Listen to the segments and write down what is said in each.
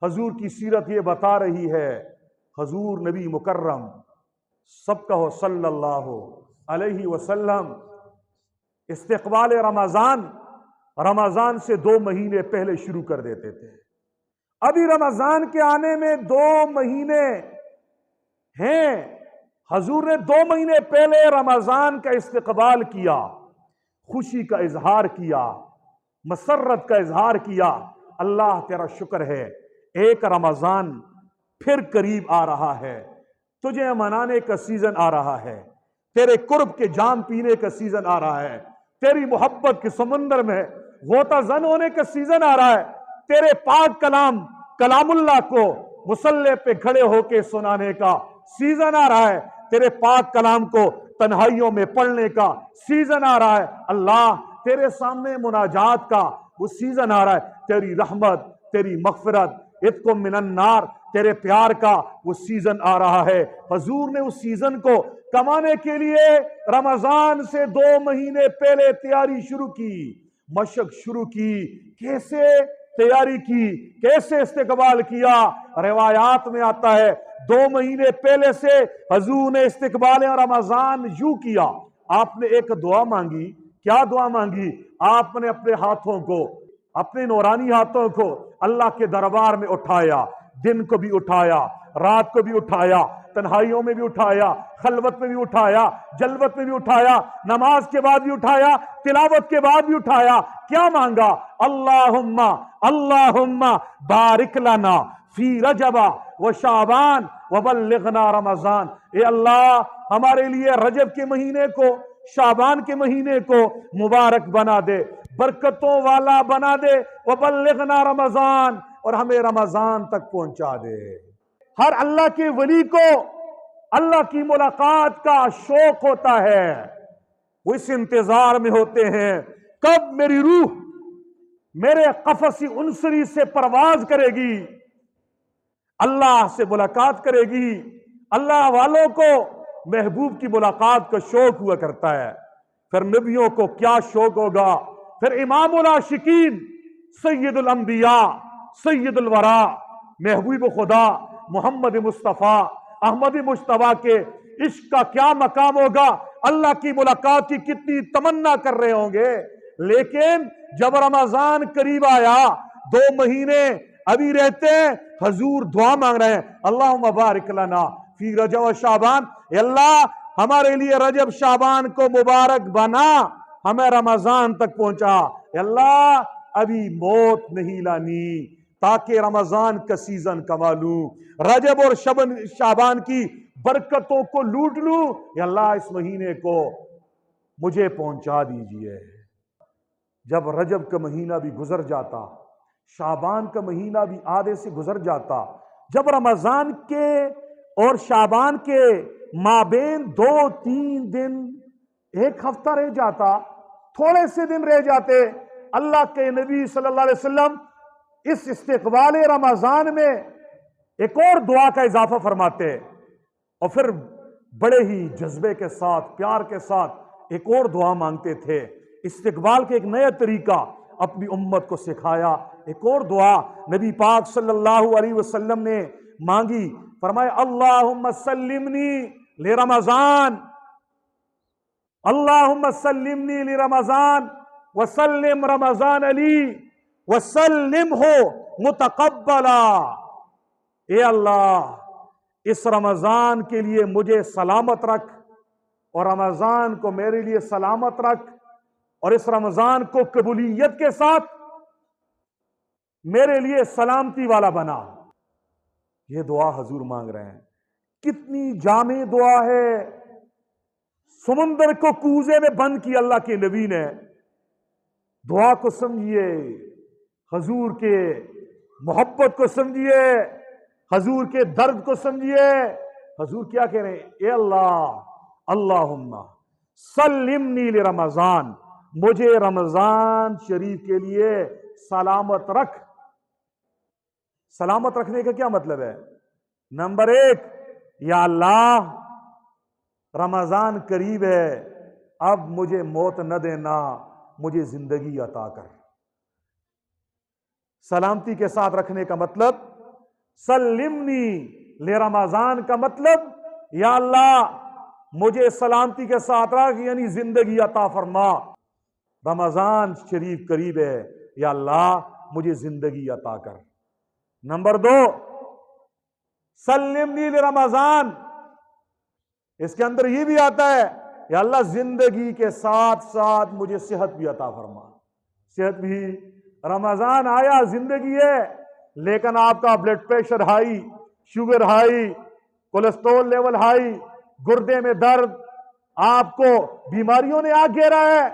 حضور کی سیرت یہ بتا رہی ہے، حضور نبی مکرم سب کہو صلی اللہ علیہ وسلم استقبال رمضان سے 2 مہینے پہلے شروع کر دیتے تھے۔ ابھی رمضان کے آنے میں 2 مہینے ہیں، حضور نے 2 مہینے پہلے رمضان کا استقبال کیا، خوشی کا اظہار کیا، مسرت کا اظہار کیا۔ اللہ تیرا شکر ہے، ایک رمضان پھر قریب آ رہا ہے، تجھے منانے کا سیزن آ رہا ہے، تیرے قرب کے جام پینے کا سیزن آ رہا ہے، تیری محبت کے سمندر میں غوطہ زن ہونے کا سیزن آ رہا ہے، تیرے پاک کلام اللہ کو مصلی پہ کھڑے ہو کے سنانے کا سیزن آ رہا ہے، تیرے پاک کلام کو تنہائیوں میں پڑھنے کا سیزن آ رہا ہے۔ اللہ تیرے سامنے مناجات کا وہ سیزن آ رہا ہے، تیری رحمت، تیری مغفرت، عتق من النار، تیرے پیار کا وہ سیزن آ رہا ہے۔ حضور نے اس سیزن کو کمانے کے لیے رمضان سے 2 مہینے پہلے تیاری شروع کی، مشق شروع کی۔ کیسے تیاری کی، کیسے استقبال کیا؟ روایات میں آتا ہے 2 مہینے پہلے سے حضور نے استقبال رمضان یوں کیا۔ آپ نے ایک دعا مانگی۔ کیا دعا مانگی؟ آپ نے اپنے ہاتھوں کو، اپنے نورانی ہاتھوں کو اللہ کے دربار میں اٹھایا، دن کو بھی اٹھایا، رات کو بھی اٹھایا، تنہائیوں میں بھی اٹھایا، خلوت میں بھی اٹھایا، جلوت میں بھی اٹھایا، نماز کے بعد بھی اٹھایا، تلاوت کے بعد بھی اٹھایا۔ کیا مانگا؟ اللہم بارک لنا فی رجب و شعبان وبلغنا رمضان۔ اے اللہ ہمارے لیے رجب کے مہینے کو، شعبان کے مہینے کو مبارک بنا دے، برکتوں والا بنا دے، وبلغنا رمضان، اور ہمیں رمضان تک پہنچا دے۔ ہر اللہ کے ولی کو اللہ کی ملاقات کا شوق ہوتا ہے، وہ اس انتظار میں ہوتے ہیں کب میری روح میرے قفص انصری سے پرواز کرے گی، اللہ سے ملاقات کرے گی۔ اللہ والوں کو محبوب کی ملاقات کا شوق ہوا کرتا ہے، پھر نبیوں کو کیا شوق ہوگا، پھر امام العاشقین، سید الانبیاء، سید الورا، محبوب خدا محمد مصطفیٰ احمد مجتبیٰ کے عشق کا کیا مقام ہوگا، اللہ کی ملاقات کی کتنی تمنا کر رہے ہوں گے۔ لیکن جب رمضان قریب آیا، 2 مہینے ابھی رہتے ہیں، حضور دعا مانگ رہے ہیں، اللہم بارک لنا فی رجب و شعبان، اے اللہ ہمارے لیے رجب شعبان کو مبارک بنا، ہمیں رمضان تک پہنچا۔ اے اللہ ابھی موت نہیں لانی تاکہ رمضان کا سیزن کما لوں، رجب اور شعبان کی برکتوں کو لوٹ لوں۔ اے اللہ اس مہینے کو مجھے پہنچا دیجئے۔ جب رجب کا مہینہ بھی گزر جاتا، شعبان کا مہینہ بھی آدھے سے گزر جاتا، جب رمضان کے اور شعبان کے مابین 2-3 دن، 1 ہفتہ رہ جاتا، تھوڑے سے دن رہ جاتے، اللہ کے نبی صلی اللہ علیہ وسلم اس استقبال رمضان میں ایک اور دعا کا اضافہ فرماتے، اور پھر بڑے ہی جذبے کے ساتھ، پیار کے ساتھ ایک اور دعا مانگتے تھے۔ استقبال کے ایک نیا طریقہ اپنی امت کو سکھایا۔ ایک اور دعا نبی پاک صلی اللہ علیہ وسلم نے مانگی، فرمایا اللہم سلمنی لرمضان، اللہم سلمنی لرمضان وسلم رمضان علی وسلمہ متقبلا۔ اے اللہ اس رمضان کے لیے مجھے سلامت رکھ، اور رمضان کو میرے لیے سلامت رکھ، اور اس رمضان کو قبولیت کے ساتھ میرے لیے سلامتی والا بنا۔ یہ دعا حضور مانگ رہے ہیں۔ کتنی جامع دعا ہے، سمندر کو کوزے میں بند کی اللہ کے نبی نے۔ دعا کو سمجھیے، حضور کے محبت کو سمجھیے، حضور کے درد کو سمجھیے۔ حضور کیا کہہ رہے ہیں؟ اے اللہ، اللہم سلمنی لرمضان، مجھے رمضان شریف کے لیے سلامت رکھ۔ سلامت رکھنے کا کیا مطلب ہے؟ نمبر 1، یا اللہ رمضان قریب ہے، اب مجھے موت نہ دینا، مجھے زندگی عطا کر۔ سلامتی کے ساتھ رکھنے کا مطلب सल्लिमनी ले रमजान का मतलब या अल्लाह मुझे सलामती के साथ रख, यानी जिंदगी अता फरमा। रमजान शरीफ करीब है, या अल्लाह मुझे जिंदगी अता कर। नंबर 2, सल्लिमनी ले रमजान, इसके अंदर ये भी आता है या अल्लाह जिंदगी के साथ साथ मुझे सेहत भी अता फरमा। सेहत भी, रमजान आया, जिंदगी है, लेकिन आपका blood pressure high, sugar high, cholesterol level high, गुर्दे में दर्द, आपको बीमारियों ने आ घेरा है,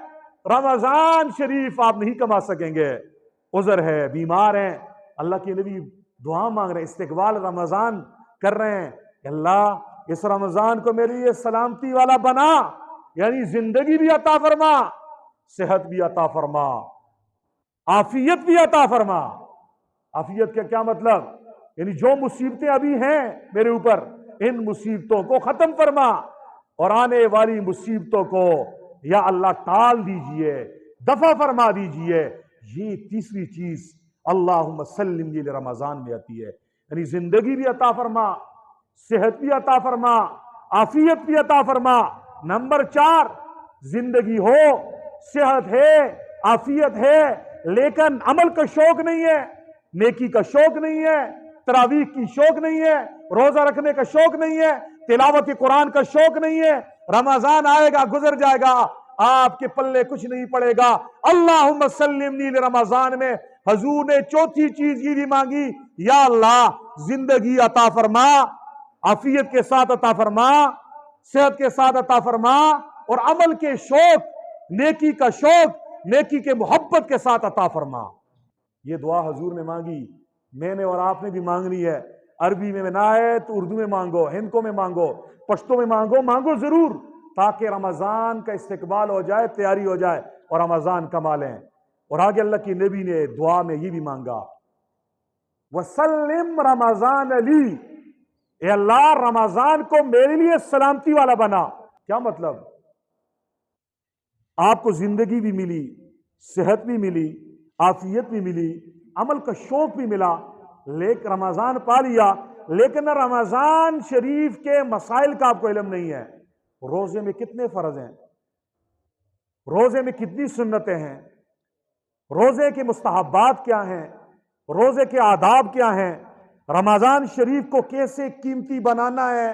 रमजान शरीफ आप नहीं कमा सकेंगे। उज़र है, बीमार हैं, अल्लाह के नबी दुआ मांग रहे हैं, इस्तिक़बाल रमजान कर रहे हैं, अल्लाह इस रमजान को मेरे लिए सलामती वाला बना, यानी जिंदगी भी अता फरमा, सेहत भी अता फरमा, आफियत भी अता फरमा। आफियत का क्या मतलब? यानी जो मुसीबतें अभी हैं मेरे ऊपर, इन मुसीबतों को खत्म फरमा, और आने वाली मुसीबतों को या अल्लाह टाल दीजिए, दफा फरमा दीजिए। ये तीसरी चीज अल्लाहुम्मा सल्लिम लिल रमजान में आती है, यानी जिंदगी भी अता फरमा, सेहत भी अता फरमा, आफियत भी अता फरमा। नंबर 4, जिंदगी हो, सेहत है, आफियत है, लेकिन अमल का शौक नहीं है, नेकी का शौक नहीं है, तरावीह की शौक नहीं है, रोजा रखने का शौक नहीं है, तिलावत कुरान का शौक नहीं है। रमजान आएगा, गुजर जाएगा, आपके पल्ले कुछ नहीं पड़ेगा। अल्लाहुम्मा सल्लिमनी रमजान में हुजूर ने चौथी चीज ये भी मांगी, या अल्लाह जिंदगी अता फरमा, आफियत के साथ अता फरमा, सेहत के साथ अता फरमा, और अमल के शौक, नेकी का शौक, नेकी के मोहब्बत के साथ अता फरमा। ये दुआ हुजूर ने मांगी, मैंने और आपने भी मांगनी है। अरबी में ना है तो उर्दू में मांगो, हिंदको में मांगो, पश्तो में मांगो, मांगो जरूर, ताकि रमजान का इस्तिकबाल हो जाए, तैयारी हो जाए और रमजान कमा लें। और आगे अल्लाह की नबी ने दुआ में ये भी मांगा, वसल्लिम रमजान अली, ए अल्लाह रमजान को मेरे लिए सलामती वाला बना। क्या मतलब? आपको जिंदगी भी मिली, सेहत भी मिली, आफियत भी मिली, अमल का शौक भी मिला, लेकिन रमजान पा लिया, लेकिन रमजान शरीफ के मसाइल का आपको इल्म नहीं है। रोजे में कितने फर्ज हैं, रोजे में कितनी सुन्नतें हैं, रोजे के मुस्तहब्बात क्या हैं, रोजे के आदाब क्या हैं, रमजान शरीफ को कैसे कीमती बनाना है,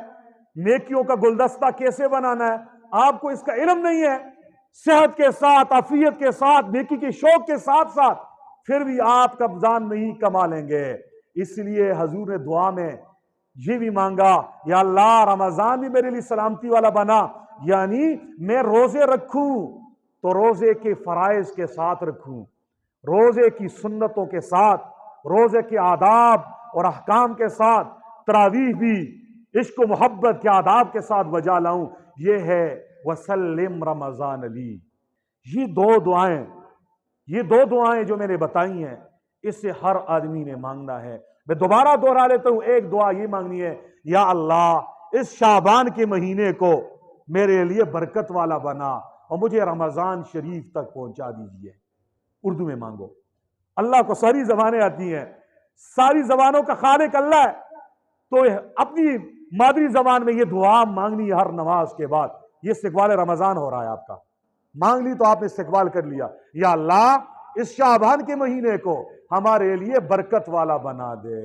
नेकियों का गुलदस्ता कैसे बनाना है, आपको इसका इल्म नहीं है। सेहत के साथ, आफियत के साथ, नेकी के शौक के साथ साथ फिर भी आप रमजान नहीं कमा लेंगे। इसलिए हुजूर ने दुआ में ये भी मांगा, या अल्लाह रमजान भी मेरे लिए सलामती वाला बना, यानी मैं रोजे रखूं तो रोजे के फराइज के साथ रखूं, रोजे की सुन्नतों के साथ, रोजे के आदाब और अहकाम के साथ, तरावीह भी इश्क मोहब्बत के आदाब के साथ बजा लाऊं। ये है वसल्लिम रमजान अली। ये दो दुआएं जो मैंने बताई हैं, इससे हर आदमी ने मांगना है। मैं दोबारा दोहरा लेता हूं, एक दुआ ये मांगनी है, या अल्लाह इस शाबान के महीने को मेरे लिए बरकत वाला बना और मुझे रमजान शरीफ तक पहुंचा दीजिए। उर्दू में मांगो। अल्लाह को सारी जबानें आती हैं, सारी जबानों का खालिक अल्लाह है, तो अपनी मादरी जबान में ये दुआ मांगनी है हर नमाज के बाद। ये इस्तिकबाल रमजान हो रहा है आपका, मांग ली तो आपने इस्तिकबाल कर लिया, या अल्लाह इस शाबान के महीने को हमारे लिए बरकत वाला बना दे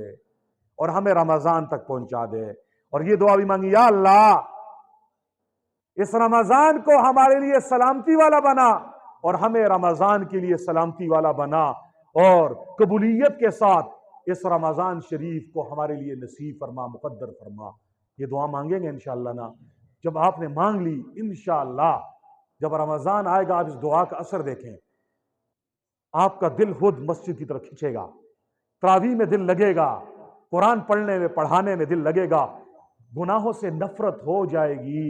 और हमें रमजान तक पहुंचा दे। और ये दुआ भी मांगी, या अल्लाह इस रमजान को हमारे लिए सलामती वाला बना और हमें रमजान के लिए सलामती वाला बना, और कबूलियत के साथ इस रमजान शरीफ को हमारे लिए नसीब फरमा, मुकद्दर फरमा। ये दुआ मांगेंगे इंशाअल्लाह ना। जब आपने मांग ली, इंशाअल्लाह जब रमजान आएगा आप इस दुआ का असर देखें, आपका दिल खुद मस्जिद की तरफ खींचेगा, तरावीह में दिल लगेगा, कुरान पढ़ने में, पढ़ाने में दिल लगेगा, गुनाहों से नफरत हो जाएगी,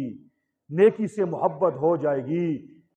नेकी से मोहब्बत हो जाएगी,